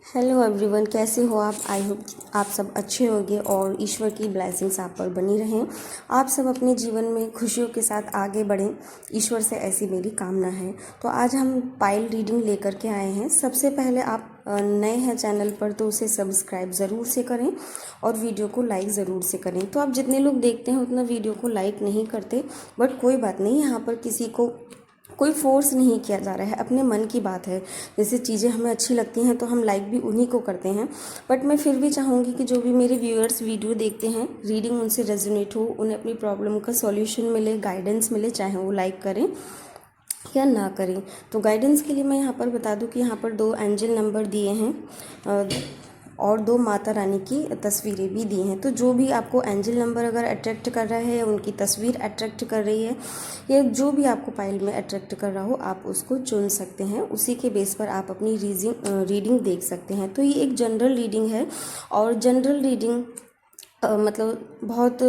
Hello everyone, कैसे हो आप। आई होप आप सब अच्छे होंगे और ईश्वर की ब्लेसिंग्स आप पर बनी रहें। आप सब अपने जीवन में खुशियों के साथ आगे बढ़ें, ईश्वर से ऐसी मेरी कामना है। तो आज हम पाइल रीडिंग लेकर के आए हैं। सबसे पहले आप नए हैं चैनल पर तो उसे सब्सक्राइब ज़रूर से करें और वीडियो को लाइक ज़रूर से करें। तो आप जितने लोग देखते हैं उतना वीडियो को लाइक नहीं करते, बट कोई बात नहीं, यहाँ पर किसी को कोई फोर्स नहीं किया जा रहा है, अपने मन की बात है। जैसे चीज़ें हमें अच्छी लगती हैं तो हम लाइक भी उन्हीं को करते हैं। बट मैं फिर भी चाहूँगी कि जो भी मेरे व्यूअर्स वीडियो देखते हैं, रीडिंग उनसे रेजोनेट हो, उन्हें अपनी प्रॉब्लम का सॉल्यूशन मिले, गाइडेंस मिले, चाहे वो लाइक करें या ना करें। तो गाइडेंस के लिए मैं यहाँ पर बता दूँ कि यहाँ पर 2 एंजल नंबर दिए हैं और 2 माता रानी की तस्वीरें भी दी हैं। तो जो भी आपको एंजल नंबर अगर अट्रैक्ट कर रहा है या उनकी तस्वीर अट्रैक्ट कर रही है या जो भी आपको पाइल में अट्रैक्ट कर रहा हो, आप उसको चुन सकते हैं। उसी के बेस पर आप अपनी रीडिंग देख सकते हैं। तो ये एक जनरल रीडिंग है और जनरल रीडिंग मतलब बहुत,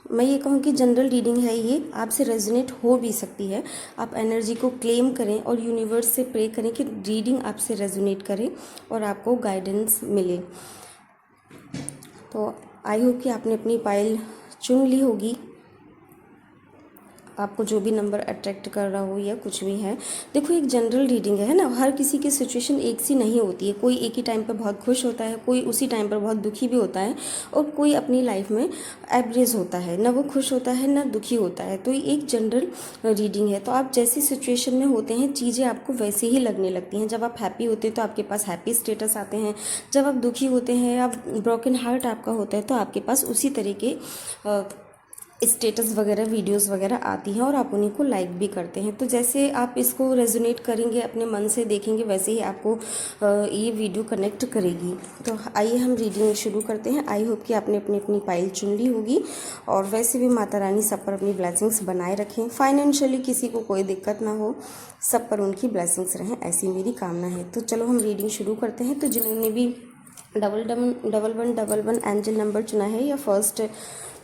मैं ये कहूँ कि जनरल रीडिंग है, ये आपसे रेजोनेट हो भी सकती है। आप एनर्जी को क्लेम करें और यूनिवर्स से प्रे करें कि रीडिंग आपसे रेजोनेट करे और आपको गाइडेंस मिले। तो आई होप कि आपने अपनी पाइल चुन ली होगी, आपको जो भी नंबर अट्रैक्ट कर रहा हो या कुछ भी है। देखो, एक जनरल रीडिंग है ना, हर किसी की सिचुएशन एक सी नहीं होती है। कोई एक ही टाइम पर बहुत खुश होता है, कोई उसी टाइम पर बहुत दुखी भी होता है और कोई अपनी लाइफ में एवरेज होता है, ना वो खुश होता है ना दुखी होता है। तो ये एक जनरल रीडिंग है। तो आप जैसी सिचुएशन में होते हैं चीज़ें आपको वैसे ही लगने लगती हैं। जब आप हैप्पी होते हैं तो आपके पास हैप्पी स्टेटस आते हैं, जब आप दुखी होते हैं या ब्रोकन हार्ट आपका होता है तो आपके पास उसी तरीके स्टेटस वगैरह वीडियोस वगैरह आती हैं और आप उन्हीं को लाइक भी करते हैं। तो जैसे आप इसको रेजोनेट करेंगे, अपने मन से देखेंगे, वैसे ही आपको ये वीडियो कनेक्ट करेगी। तो आइए हम रीडिंग शुरू करते हैं। आई होप कि आपने अपनी अपनी पाइल चुन ली होगी और वैसे भी माता रानी सब पर अपनी ब्लेसिंग्स बनाए रखें। फाइनेंशियली किसी को कोई दिक्कत ना हो, सब पर उनकी ब्लेसिंग्स रहें, ऐसी मेरी कामना है। तो चलो हम रीडिंग शुरू करते हैं। तो जिन्होंने भी 1111 एंजल नंबर चुना है या फर्स्ट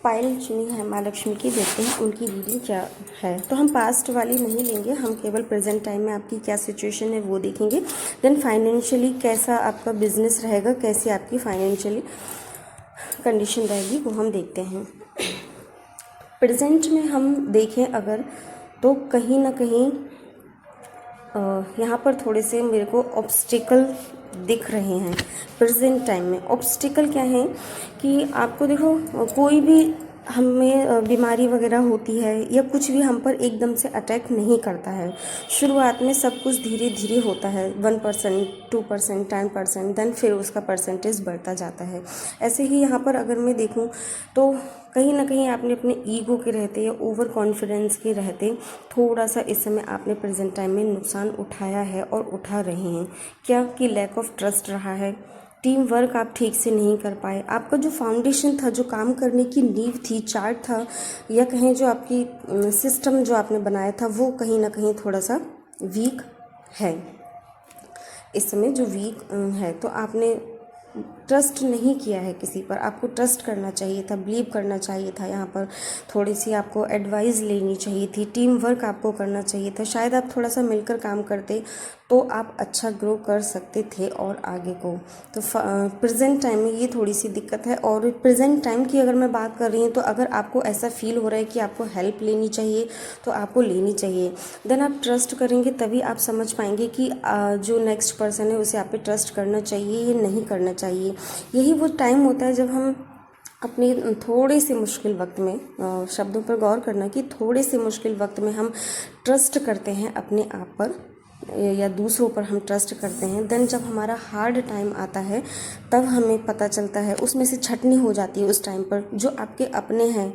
पाइल चुनी है माँ लक्ष्मी की, देखते हैं उनकी रीडिंग क्या है। तो हम पास्ट वाली नहीं लेंगे, हम केवल प्रेजेंट टाइम में आपकी क्या सिचुएशन है वो देखेंगे। देन फाइनेंशियली कैसा आपका बिजनेस रहेगा, कैसी आपकी फाइनेंशियली कंडीशन रहेगी, वो हम देखते हैं। प्रेजेंट में हम देखें अगर, तो कहीं ना कहीं यहाँ पर थोड़े से मेरे को ऑब्स्टिकल दिख रहे हैं। प्रेजेंट टाइम में ऑब्स्टिकल क्या है कि आपको देखो, कोई भी हमें बीमारी वगैरह होती है या कुछ भी हम पर एकदम से अटैक नहीं करता है। शुरुआत में सब कुछ धीरे धीरे होता है, 1%, 2%, 10%, देन फिर उसका परसेंटेज बढ़ता जाता है। ऐसे ही यहाँ पर अगर मैं देखूँ तो कहीं ना कहीं आपने अपने ईगो के रहते या ओवर कॉन्फिडेंस के रहते थोड़ा सा इस समय आपने प्रेजेंट टाइम में नुकसान उठाया है और उठा रहे हैं। क्या कि लैक ऑफ ट्रस्ट रहा है, टीम वर्क आप ठीक से नहीं कर पाए, आपका जो फाउंडेशन था, जो काम करने की नींव थी, चार्ट था, या कहें जो आपकी सिस्टम जो आपने बनाया था वो कहीं ना कहीं थोड़ा सा वीक है इस समय, जो वीक है। तो आपने ट्रस्ट नहीं किया है किसी पर, आपको ट्रस्ट करना चाहिए था, बिलीव करना चाहिए था। यहाँ पर थोड़ी सी आपको एडवाइस लेनी चाहिए थी, टीम वर्क आपको करना चाहिए था। शायद आप थोड़ा सा मिलकर काम करते तो आप अच्छा ग्रो कर सकते थे और आगे को। तो प्रेजेंट टाइम में ये थोड़ी सी दिक्कत है। और प्रेजेंट टाइम की अगर मैं बात कर रही हूँ तो अगर आपको ऐसा फील हो रहा है कि आपको हेल्प लेनी चाहिए तो आपको लेनी चाहिए। देन आप ट्रस्ट करेंगे तभी आप समझ पाएंगे कि जो नेक्स्ट पर्सन है उसे आप पे ट्रस्ट करना चाहिए या नहीं करना चाहिए। यही वो टाइम होता है जब हम अपने थोड़े से मुश्किल वक्त में, शब्दों पर गौर करना कि थोड़े से मुश्किल वक्त में हम ट्रस्ट करते हैं अपने आप पर या दूसरों पर हम ट्रस्ट करते हैं। देन जब हमारा हार्ड टाइम आता है तब हमें पता चलता है, उसमें से छटनी हो जाती है उस टाइम पर। जो आपके अपने हैं,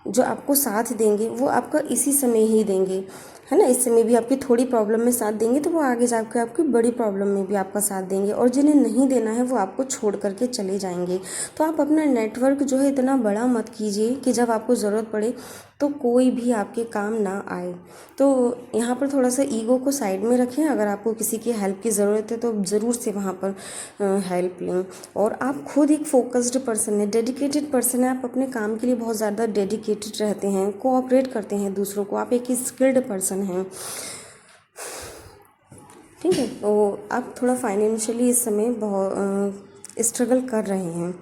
जो आपको साथ देंगे, वो आपका इसी समय ही देंगे, है ना। इस समय भी आपकी थोड़ी प्रॉब्लम में साथ देंगे तो वो आगे जाकर आपकी बड़ी प्रॉब्लम में भी आपका साथ देंगे। और जिन्हें नहीं देना है वो आपको छोड़ करके चले जाएंगे। तो आप अपना नेटवर्क जो है इतना बड़ा मत कीजिए कि जब आपको ज़रूरत पड़े तो कोई भी आपके काम ना आए। तो यहाँ पर थोड़ा सा ईगो को साइड में रखें। अगर आपको किसी की हेल्प की ज़रूरत है तो ज़रूर से वहाँ पर हेल्प लें। और आप खुद एक फोकस्ड पर्सन है, डेडिकेटेड पर्सन है, आप अपने काम के लिए बहुत ज़्यादा डेडिकेटेड रहते हैं, कोऑपरेट करते हैं दूसरों को, आप एक स्किल्ड पर्सन हैं। ठीक है। तो आप थोड़ा फाइनेंशियली इस समय बहुत स्ट्रगल कर रहे हैं,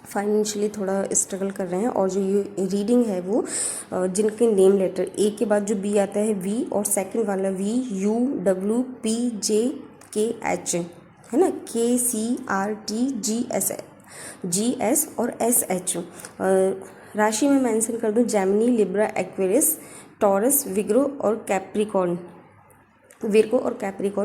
फाइनेंशियली थोड़ा स्ट्रगल कर रहे हैं। और जो ये रीडिंग है वो जिनके नेम लेटर ए के बाद जो बी आता है वी, और सेकंड वाला V U W P J K H है ना, K C R T G S और एस एच। राशि में मेंशन कर दूं Gemini, Libra, Aquarius, Taurus, Virgo और कैप्रिकॉर्न,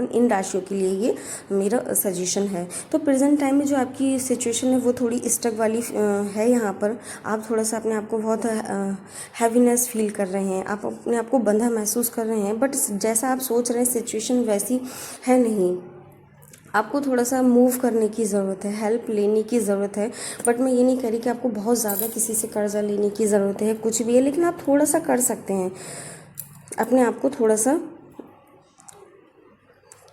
इन राशियों के लिए ये मेरा सजेशन है। तो प्रेजेंट टाइम में जो आपकी सिचुएशन है वो थोड़ी स्टक वाली है। यहाँ पर आप थोड़ा सा अपने आप को बहुत हैवीनेस फील कर रहे हैं, आप अपने आप को बंधा महसूस कर रहे हैं, बट जैसा आप सोच रहे हैं सिचुएशन वैसी है नहीं। आपको थोड़ा सा मूव करने की ज़रूरत है, हेल्प लेने की ज़रूरत है। बट मैं ये नहीं कह रही कि आपको बहुत ज़्यादा किसी से कर्जा लेने की ज़रूरत है, कुछ भी है, लेकिन आप थोड़ा सा कर सकते हैं। अपने आप को थोड़ा सा,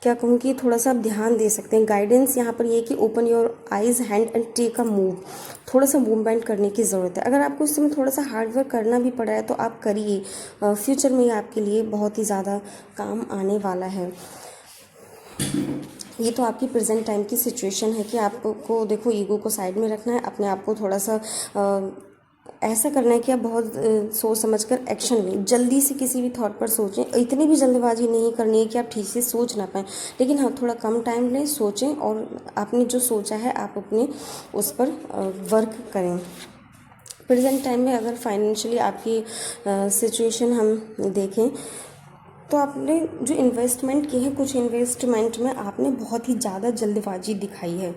क्या कहूँ कि थोड़ा सा आप ध्यान दे सकते हैं। गाइडेंस यहाँ पर ये कि open your eyes hand and take a move, थोड़ा सा मूवमेंट करने की ज़रूरत है। अगर आपको इस समय थोड़ा सा हार्ड वर्क करना भी पड़ा है तो आप करिए, फ्यूचर में ये आपके लिए बहुत ही ज़्यादा काम आने वाला है। ये तो आपकी प्रेजेंट टाइम की सिचुएशन है कि आपको देखो ईगो को साइड में रखना है, अपने आप को थोड़ा सा ऐसा करना है कि आप बहुत सोच समझ कर एक्शन लें। जल्दी से किसी भी थॉट पर सोचें, इतनी भी जल्दबाजी नहीं करनी है कि आप ठीक से सोच ना पाएँ, लेकिन हाँ थोड़ा कम टाइम लें, सोचें और आपने जो सोचा है आप अपने उस पर वर्क करें। प्रेजेंट टाइम में अगर फाइनेंशियली आपकी सिचुएशन हम देखें तो आपने जो इन्वेस्टमेंट की है, कुछ इन्वेस्टमेंट में आपने बहुत ही ज़्यादा जल्दबाजी दिखाई है।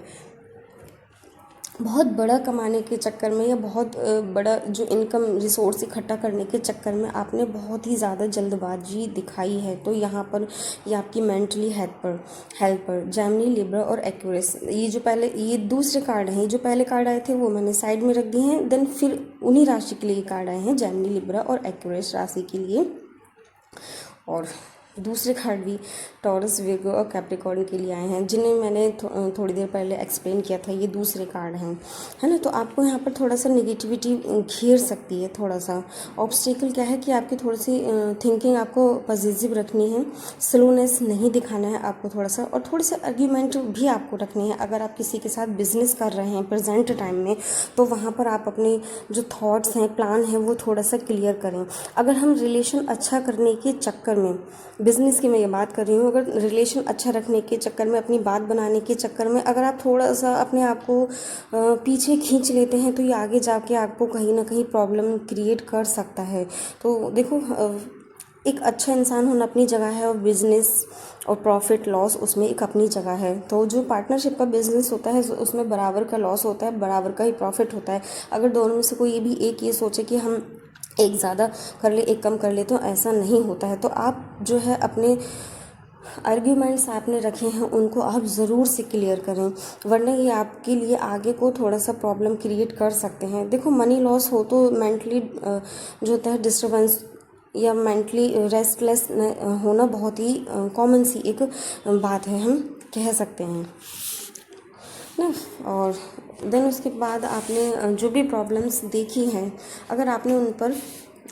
बहुत बड़ा कमाने के चक्कर में या बहुत बड़ा जो इनकम रिसोर्स इकट्ठा करने के चक्कर में आपने बहुत ही ज़्यादा जल्दबाजी दिखाई है। तो यहाँ पर ये आपकी मेंटली हेल्पर जेमिनी, लिब्रा और एक्वेरियस, ये दूसरे कार्ड हैं। जो पहले कार्ड आए थे वो मैंने साइड में रख दिए हैं। देन फिर उन्हीं राशि के लिए कार्ड आए हैं, जेमिनी, लिब्रा और एक्वेरियस राशि के लिए। और दूसरे कार्ड भी टॉरस, विर्गो और कैप्रिकॉर्न के लिए आए हैं, जिन्हें मैंने थोड़ी देर पहले एक्सप्लेन किया था। ये दूसरे कार्ड हैं, है ना। तो आपको यहाँ पर थोड़ा सा नेगेटिविटी घेर सकती है। थोड़ा सा ऑब्स्टिकल क्या है कि आपकी थोड़ी सी थिंकिंग आपको पॉजिटिव रखनी है, स्लोनेस नहीं दिखाना है आपको थोड़ा सा, और थोड़े से आर्ग्यूमेंट भी आपको रखनी है। अगर आप किसी के साथ बिजनेस कर रहे हैं प्रेजेंट टाइम में, तो वहाँ पर आप अपने जो थॉट्स हैं, प्लान हैं, वो थोड़ा सा क्लियर करें। अगर हम रिलेशन अच्छा करने के चक्कर में, बिज़नेस की मैं ये बात कर रही हूँ, अगर रिलेशन अच्छा रखने के चक्कर में, अपनी बात बनाने के चक्कर में अगर आप थोड़ा सा अपने आप को पीछे खींच लेते हैं, तो ये आगे जाके आपको कहीं ना कहीं प्रॉब्लम क्रिएट कर सकता है। तो देखो, एक अच्छा इंसान होना अपनी जगह है, और बिज़नेस और प्रॉफिट लॉस उसमें एक अपनी जगह है। तो जो पार्टनरशिप का बिज़नेस होता है उसमें बराबर का लॉस होता है, बराबर का ही प्रॉफिट होता है। अगर दोनों में से कोई भी एक ये सोचे कि हम एक ज़्यादा कर ले एक कम कर ले, तो ऐसा नहीं होता है। तो आप जो है अपने आर्ग्यूमेंट्स आपने रखे हैं उनको आप ज़रूर से क्लियर करें, वरना ये आपके लिए आगे को थोड़ा सा प्रॉब्लम क्रिएट कर सकते हैं। देखो, मनी लॉस हो तो मेंटली जो होता है डिस्टर्बेंस या मेंटली रेस्टलेस होना बहुत ही कॉमन सी एक बात है, हम कह सकते हैं ना। और देन उसके बाद आपने जो भी प्रॉब्लम्स देखी हैं, अगर आपने उन पर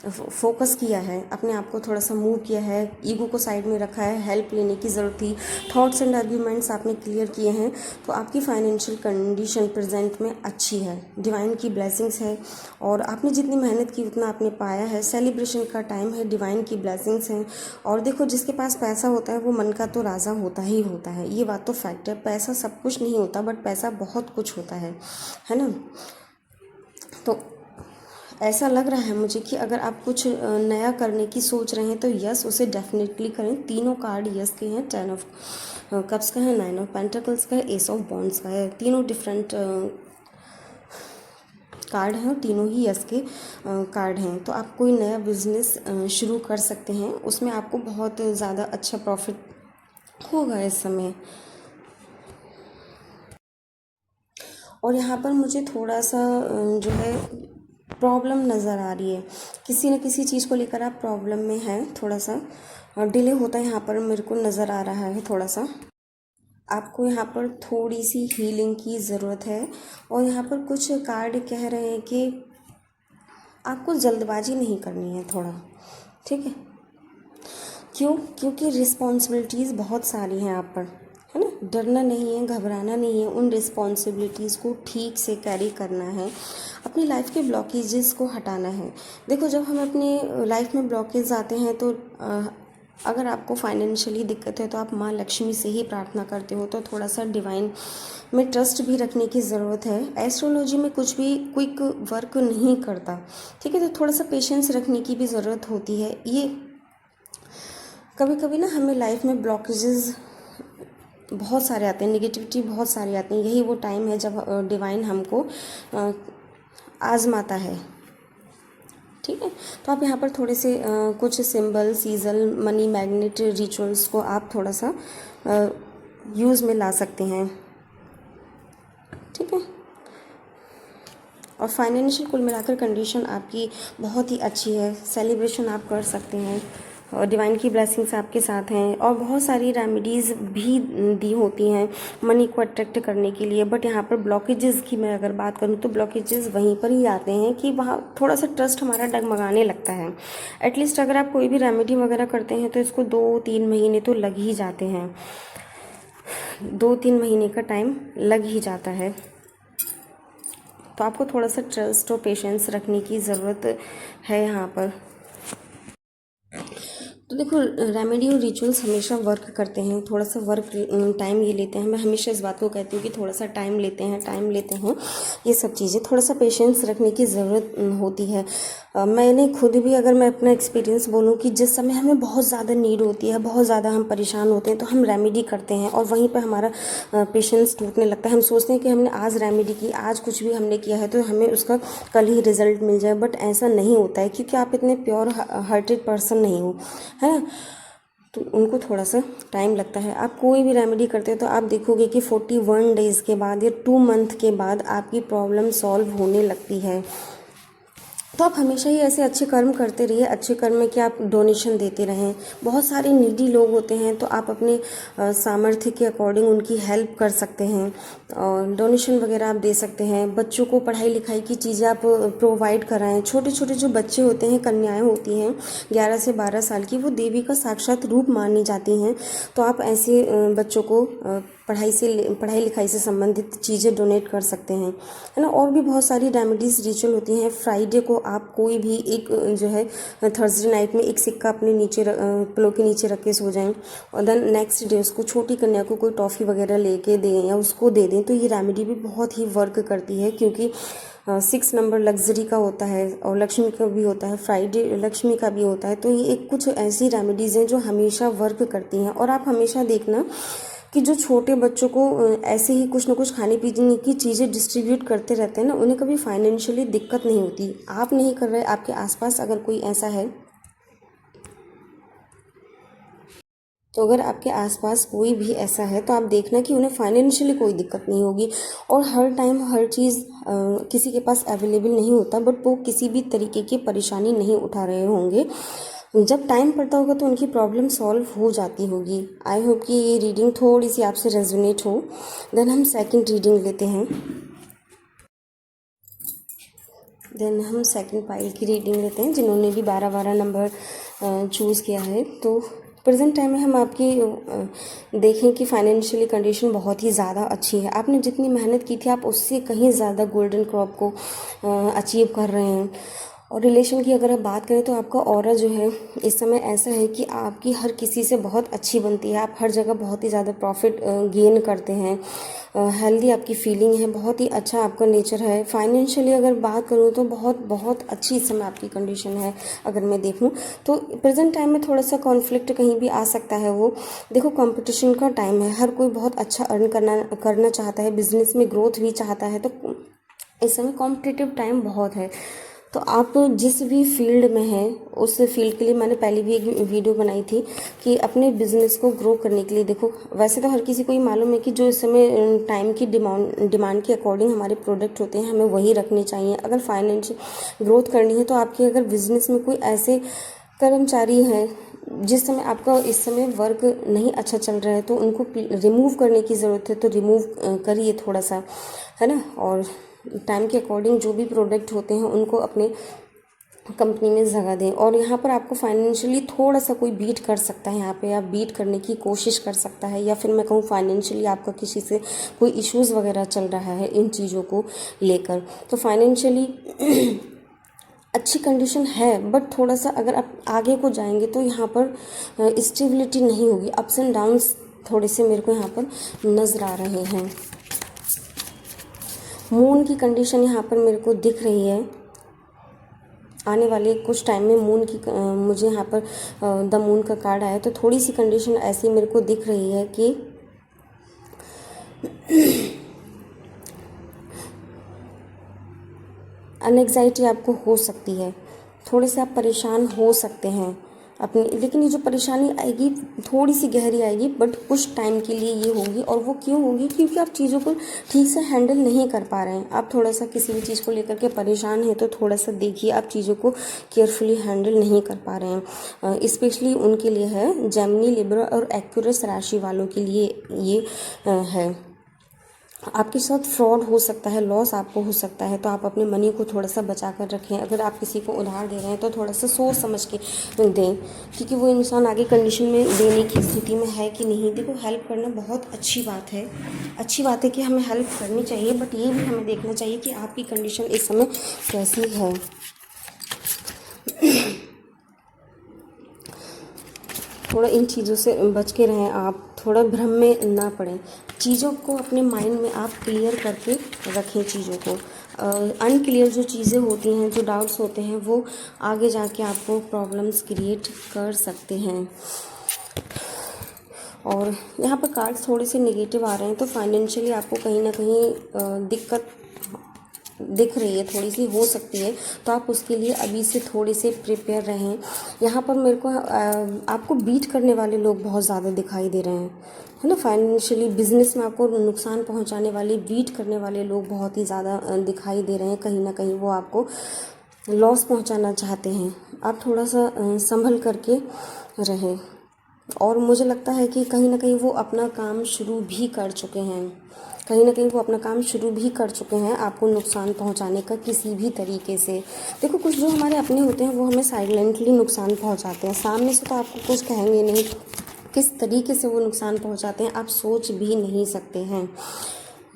फोकस किया है, अपने आप को थोड़ा सा मूव किया है, ईगो को साइड में रखा है, हेल्प लेने की ज़रूरत थी, थॉट्स एंड आर्ग्यूमेंट्स आपने क्लियर किए हैं, तो आपकी फाइनेंशियल कंडीशन प्रेजेंट में अच्छी है, डिवाइन की ब्लेसिंग्स है। और आपने जितनी मेहनत की उतना आपने पाया है। सेलिब्रेशन का टाइम है, डिवाइन की ब्लेसिंग्स हैं। और देखो, जिसके पास पैसा होता है वो मन का तो राजा होता ही होता है, ये बात तो फैक्ट है। पैसा सब कुछ नहीं होता, बट पैसा बहुत कुछ होता है ना। तो ऐसा लग रहा है मुझे कि अगर आप कुछ नया करने की सोच रहे हैं तो यस, उसे डेफिनेटली करें। तीनों कार्ड यस के हैं, 10 ऑफ कप्स का है, 9 ऑफ पेंटिकल्स का है, एस ऑफ बॉन्ड्स का है। तीनों डिफरेंट कार्ड हैं, तीनों ही यस के कार्ड हैं। तो आप कोई नया बिजनेस शुरू कर सकते हैं, उसमें आपको बहुत ज़्यादा अच्छा प्रॉफिट होगा इस समय। और यहाँ पर मुझे थोड़ा सा जो है प्रॉब्लम नज़र आ रही है, किसी न किसी चीज़ को लेकर आप प्रॉब्लम में हैं, थोड़ा सा डिले होता है यहाँ पर मेरे को नज़र आ रहा है। थोड़ा सा आपको यहाँ पर थोड़ी सी हीलिंग की ज़रूरत है। और यहाँ पर कुछ कार्ड कह रहे हैं कि आपको जल्दबाजी नहीं करनी है थोड़ा, ठीक है। क्यों? क्योंकि रिस्पॉन्सिबिलिटीज़ बहुत सारी हैं आप पर, है ना। डरना नहीं है, घबराना नहीं है, उन रिस्पॉन्सिबिलिटीज़ को ठीक से कैरी करना है, अपनी लाइफ के ब्लॉकेजेस को हटाना है। देखो, जब हम अपनी लाइफ में ब्लॉकेज आते हैं तो अगर आपको फाइनेंशियली दिक्कत है तो आप माँ लक्ष्मी से ही प्रार्थना करते हो, तो थोड़ा सा डिवाइन में ट्रस्ट भी रखने की ज़रूरत है। एस्ट्रोलॉजी में कुछ भी क्विक वर्क नहीं करता, ठीक है, तो थोड़ा सा पेशेंस रखने की भी ज़रूरत होती है। ये कभी कभी ना हमें लाइफ में ब्लॉकेजेस बहुत सारे आते हैं, नेगेटिविटी बहुत सारी आती हैं। यही वो टाइम है जब डिवाइन हमको आजमाता है, ठीक है। तो आप यहाँ पर थोड़े से कुछ सिंबल, सीजल, मनी मैग्नेट रिचुअल्स को आप थोड़ा सा यूज़ में ला सकते हैं, ठीक है। और फाइनेंशियल कुल मिलाकर कंडीशन आपकी बहुत ही अच्छी है, सेलिब्रेशन आप कर सकते हैं और डिवाइन की ब्लेसिंग्स आपके साथ हैं। और बहुत सारी रेमेडीज़ भी दी होती हैं मनी को अट्रैक्ट करने के लिए। बट यहाँ पर ब्लॉकेजेस की मैं अगर बात करूँ तो ब्लॉकेजेस वहीं पर ही आते हैं कि वहाँ थोड़ा सा ट्रस्ट हमारा डगमगाने लगता है। एटलीस्ट अगर आप कोई भी रेमेडी वगैरह करते हैं तो इसको 2-3 महीने तो लग ही जाते हैं, 2-3 महीने का टाइम लग ही जाता है। तो आपको थोड़ा सा ट्रस्ट और पेशेंस रखने की ज़रूरत है यहाँ पर। तो देखो, रेमेडी और रिचुअल्स हमेशा वर्क करते हैं, थोड़ा सा वर्क टाइम ये लेते हैं। मैं हमेशा इस बात को कहती हूँ कि थोड़ा सा टाइम लेते हैं ये सब चीज़ें, थोड़ा सा पेशेंस रखने की ज़रूरत होती है। मैंने खुद भी, अगर मैं अपना एक्सपीरियंस बोलूँ, कि जिस समय हमें बहुत ज़्यादा नीड होती है, बहुत ज़्यादा हम परेशान होते हैं, तो हम रेमेडी करते हैं और वहीं पर हमारा पेशेंस टूटने लगता है। हम सोचते हैं कि हमने आज रेमेडी की, आज कुछ भी हमने किया है तो हमें उसका कल ही रिजल्ट मिल जाए, बट ऐसा नहीं होता है, क्योंकि आप इतने प्योर हार्टेड पर्सन नहीं हो, है ना। तो उनको थोड़ा सा टाइम लगता है। आप कोई भी रेमेडी करते हो तो आप देखोगे कि 41 डेज़ के बाद या 2 मंथ के बाद आपकी प्रॉब्लम सॉल्व होने लगती है। तो आप हमेशा ही ऐसे अच्छे कर्म करते रहिए। अच्छे कर्म में क्या, आप डोनेशन देते रहें। बहुत सारे नीडी लोग होते हैं तो आप अपने सामर्थ्य के अकॉर्डिंग उनकी हेल्प कर सकते हैं, और डोनेशन वगैरह आप दे सकते हैं। बच्चों को पढ़ाई लिखाई की चीज़ें आप प्रोवाइड कराएं। छोटे छोटे जो बच्चे होते हैं, कन्याएं होती हैं 11 से 12 साल की, वो देवी का साक्षात रूप मानी जाती हैं। तो आप ऐसे बच्चों को पढ़ाई लिखाई से संबंधित चीज़ें डोनेट कर सकते हैं, है ना। और भी बहुत सारी रेमेडीज़ रिचुअल होती हैं। फ्राइडे को आप कोई भी एक जो है, थर्सडे नाइट में एक सिक्का अपने नीचे पिलो के नीचे रख के सो जाएं, और देन नेक्स्ट डे उसको, छोटी कन्या को कोई टॉफ़ी वगैरह लेके दें या उसको दे दें, तो ये रेमेडी भी बहुत ही वर्क करती है। क्योंकि 6 नंबर लग्जरी का होता है और लक्ष्मी का भी होता है, फ्राइडे लक्ष्मी का भी होता है। तो ये एक कुछ ऐसी रेमेडीज़ हैं जो हमेशा वर्क करती हैं। और आप हमेशा देखना कि जो छोटे बच्चों को ऐसे ही कुछ ना कुछ खाने पीने की चीज़ें डिस्ट्रीब्यूट करते रहते हैं ना, उन्हें कभी फाइनेंशियली दिक्कत नहीं होती। आप नहीं कर रहे, आपके आसपास अगर कोई ऐसा है, तो अगर आपके आसपास कोई भी ऐसा है तो आप देखना कि उन्हें फाइनेंशियली कोई दिक्कत नहीं होगी। और हर टाइम हर चीज़ किसी के पास अवेलेबल नहीं होता, बट वो किसी भी तरीके की परेशानी नहीं उठा रहे होंगे। जब टाइम पड़ता होगा तो उनकी प्रॉब्लम सॉल्व हो जाती होगी। आई होप कि ये रीडिंग थोड़ी सी आपसे रेजोनेट हो। देन हम सेकंड रीडिंग लेते हैं। पाइल की रीडिंग लेते हैं, जिन्होंने भी 12-12 नंबर चूज़ किया है। तो प्रेजेंट टाइम में हम आपकी देखें कि फाइनेंशियली कंडीशन बहुत ही ज़्यादा अच्छी है। आपने जितनी मेहनत की थी, आप उससे कहीं ज़्यादा गोल्डन क्रॉप को अचीव कर रहे हैं। और रिलेशन की अगर आप बात करें तो आपका ऑरा जो है इस समय ऐसा है कि आपकी हर किसी से बहुत अच्छी बनती है। आप हर जगह बहुत ही ज़्यादा प्रॉफिट गेन करते हैं। हेल्दी आपकी फीलिंग है, बहुत ही अच्छा आपका नेचर है। फाइनेंशियली अगर बात करूँ तो बहुत बहुत अच्छी इस समय आपकी कंडीशन है। अगर मैं देखूँ तो प्रेजेंट टाइम में थोड़ा सा कॉन्फ्लिक्ट कहीं भी आ सकता है। वो देखो, कंपटीशन का टाइम है, हर कोई बहुत अच्छा अर्न करना चाहता है, बिजनेस में ग्रोथ भी चाहता है। तो इस समय कॉम्पिटिटिव टाइम बहुत है। तो आप जिस भी फील्ड में हैं, उस फील्ड के लिए मैंने पहले भी एक वीडियो बनाई थी कि अपने बिजनेस को ग्रो करने के लिए, देखो वैसे तो हर किसी को ही मालूम है कि जो इस समय टाइम की डिमांड के अकॉर्डिंग हमारे प्रोडक्ट होते हैं, हमें वही रखने चाहिए। अगर फाइनेंशियल ग्रोथ करनी है तो आपके अगर बिजनेस में कोई ऐसे कर्मचारी हैं जिस समय आपका इस समय वर्क नहीं अच्छा चल रहा है, तो उनको रिमूव करने की ज़रूरत है। तो रिमूव करिए थोड़ा सा, है ना। और टाइम के अकॉर्डिंग जो भी प्रोडक्ट होते हैं उनको अपने कंपनी में जगह दें। और यहाँ पर आपको फाइनेंशियली थोड़ा सा कोई बीट कर सकता है, यहाँ पे आप बीट करने की कोशिश कर सकता है, या फिर मैं कहूँ फाइनेंशियली आपका किसी से कोई इश्यूज़ वगैरह चल रहा है इन चीज़ों को लेकर। तो फाइनेंशियली अच्छी कंडीशन है, बट थोड़ा सा अगर आप आगे को जाएंगे तो यहाँ पर स्टेबिलिटी नहीं होगी, अप्स एंड डाउन्स थोड़े से मेरे को यहाँ पर नज़र आ रहे हैं। मून की कंडीशन यहाँ पर मेरे को दिख रही है, आने वाले कुछ टाइम में मून की मुझे यहाँ पर द मून का कार्ड आया, तो थोड़ी सी कंडीशन ऐसी मेरे को दिख रही है कि एंग्जाइटी आपको हो सकती है, थोड़े से आप परेशान हो सकते हैं अपनी, लेकिन ये जो परेशानी आएगी थोड़ी सी गहरी आएगी, बट कुछ टाइम के लिए ये होगी। और वो क्यों होगी? क्योंकि आप चीज़ों को ठीक से हैंडल नहीं कर पा रहे हैं। आप थोड़ा सा किसी भी चीज़ को लेकर के परेशान हैं तो थोड़ा सा देखिए, आप चीज़ों को केयरफुली हैंडल नहीं कर पा रहे हैं। स्पेशली उनके लिए है, जेमिनी, लिब्रा और एक्वेरियस राशि वालों के लिए ये है। आपके साथ फ्रॉड हो सकता है, लॉस आपको हो सकता है, तो आप अपने मनी को थोड़ा सा बचा कर रखें। अगर आप किसी को उधार दे रहे हैं तो थोड़ा सा सोच समझ के दें, क्योंकि वो इंसान आगे कंडीशन में देने की स्थिति में है कि नहीं। देखो, हेल्प करना बहुत अच्छी बात है, अच्छी बात है कि हमें हेल्प करनी चाहिए, बट ये भी हमें देखना चाहिए कि आपकी कंडीशन इस समय कैसी है। थोड़ा इन चीज़ों से बच के रहें, आप थोड़ा भ्रम में ना पड़ें। चीज़ों को अपने माइंड में आप क्लियर करके रखें चीज़ों को। अनक्लियर जो चीज़ें होती हैं, जो डाउट्स होते हैं, वो आगे जाके आपको प्रॉब्लम्स क्रिएट कर सकते हैं। और यहाँ पर कार्ड्स थोड़े से नेगेटिव आ रहे हैं, तो फाइनेंशियली आपको कहीं ना कहीं दिक्कत दिख रही है, थोड़ी सी हो सकती है, तो आप उसके लिए अभी से थोड़े से प्रिपेयर रहें। यहाँ पर मेरे को आपको बीट करने वाले लोग बहुत ज़्यादा दिखाई दे रहे हैं, है ना। फाइनेंशियली बिजनेस में आपको नुकसान पहुँचाने वाले, बीट करने वाले लोग बहुत ही ज़्यादा दिखाई दे रहे हैं। कहीं ना कहीं वो आपको लॉस पहुँचाना चाहते हैं। आप थोड़ा सा संभल करके रहें। और मुझे लगता है कि कहीं ना कहीं वो अपना काम शुरू भी कर चुके हैं, कहीं ना कहीं वो अपना काम शुरू भी कर चुके हैं आपको नुकसान पहुंचाने का किसी भी तरीके से। देखो, कुछ जो हमारे अपने होते हैं वो हमें साइलेंटली नुकसान पहुंचाते हैं, सामने से तो आपको कुछ कहेंगे नहीं, किस तरीके से वो नुकसान पहुंचाते हैं आप सोच भी नहीं सकते हैं।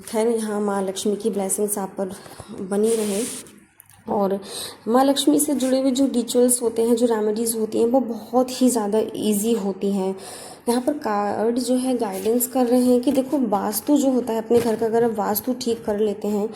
खैर, यहाँ माँ लक्ष्मी की ब्लेसिंग्स आप पर बनी रहे। और माँ लक्ष्मी से जुड़े हुए जो रिचुअल्स होते हैं, जो रेमेडीज़ होती हैं, वो बहुत ही ज़्यादा इजी होती हैं। यहाँ पर कार्ड जो है गाइडेंस कर रहे हैं कि देखो, वास्तु जो होता है अपने घर का, अगर आप वास्तु ठीक कर लेते हैं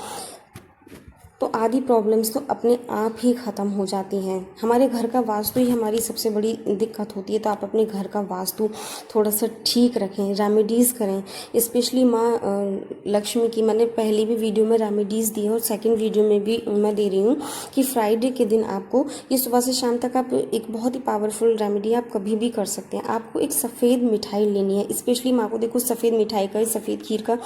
तो आधी प्रॉब्लम्स तो अपने आप ही ख़त्म हो जाती हैं। हमारे घर का वास्तु ही हमारी सबसे बड़ी दिक्कत होती है, तो आप अपने घर का वास्तु थोड़ा सा ठीक रखें, रेमेडीज़ करें। स्पेशली माँ लक्ष्मी की मैंने पहले भी वीडियो में रेमेडीज़ दी है, और सेकंड वीडियो में भी मैं दे रही हूँ कि फ्राइडे के दिन आपको ये सुबह से शाम तक आप एक बहुत ही पावरफुल रेमेडी आप कभी भी कर सकते हैं। आपको एक सफ़ेद मिठाई लेनी है, स्पेशली माँ को देखो सफ़ेद मिठाई का, सफ़ेद खीर का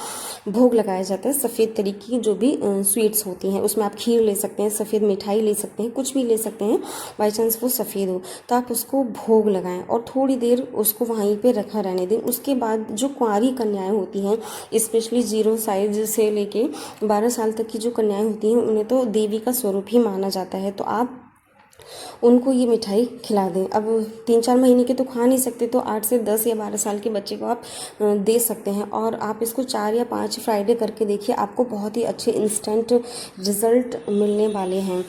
भोग लगाया जाता है। सफ़ेद तरीके की जो भी स्वीट्स होती हैं उसमें आप खीर ले सकते हैं, सफ़ेद मिठाई ले सकते हैं, कुछ भी ले सकते हैं, बाई चांस वो सफ़ेद हो तो आप उसको भोग लगाएं और थोड़ी देर उसको वहीं पे रखा रहने दें। उसके बाद जो कुंवारी कन्याएं होती हैं, स्पेशली 0 साइज से लेके 12 साल तक की जो कन्याएं होती हैं, उन्हें तो देवी का स्वरूप ही माना जाता है, तो आप उनको ये मिठाई खिला दें। अब 3-4 महीने के तो खा नहीं सकते, तो 8 से 10 या 12 साल के बच्चे को आप दे सकते हैं। और आप इसको 4 या 5 फ्राइडे करके देखिए, आपको बहुत ही अच्छे इंस्टेंट रिज़ल्ट मिलने वाले हैं।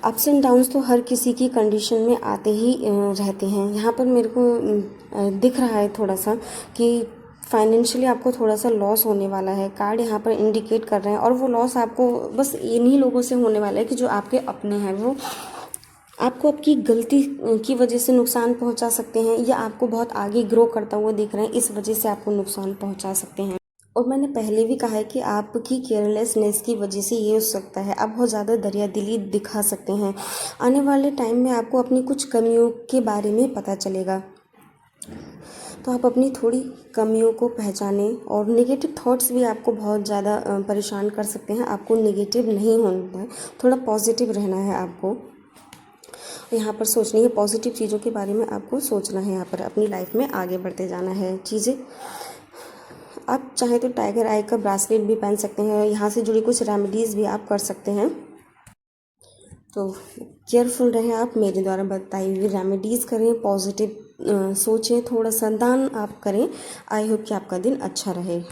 अप्स एंड डाउन्स तो हर किसी की कंडीशन में आते ही रहते हैं। यहाँ पर मेरे को दिख रहा है थोड़ा सा कि फाइनेंशियली आपको थोड़ा सा लॉस होने वाला है, कार्ड यहाँ पर इंडिकेट कर रहे हैं। और वो लॉस आपको बस इन्हीं लोगों से होने वाला है कि जो आपके अपने हैं, वो आपको आपकी गलती की वजह से नुकसान पहुंचा सकते हैं, या आपको बहुत आगे ग्रो करता हुआ दिख रहे हैं, इस वजह से आपको नुकसान पहुंचा सकते हैं। और मैंने पहले भी कहा है कि आपकी केयरलेसनेस की वजह से ये हो सकता है, आप बहुत ज़्यादा दरियादिली दिखा सकते हैं। आने वाले टाइम में आपको अपनी कुछ कमियों के बारे में पता चलेगा, तो आप अपनी थोड़ी कमियों को पहचानें। और नेगेटिव थॉट्स भी आपको बहुत ज़्यादा परेशान कर सकते हैं। आपको नेगेटिव नहीं होना है, थोड़ा पॉजिटिव रहना है आपको। यहाँ पर सोचनी है, पॉजिटिव चीज़ों के बारे में आपको सोचना है, यहाँ पर अपनी लाइफ में आगे बढ़ते जाना है। चीज़ें आप चाहें तो टाइगर आई का ब्रासलेट भी पहन सकते हैं, यहाँ से जुड़ी कुछ रेमेडीज़ भी आप कर सकते हैं। तो केयरफुल रहें आप, मेरे द्वारा बताई हुई रेमेडीज़ करें, पॉजिटिव सोचें, थोड़ा सा दान आप करें। आई होप कि आपका दिन अच्छा रहे।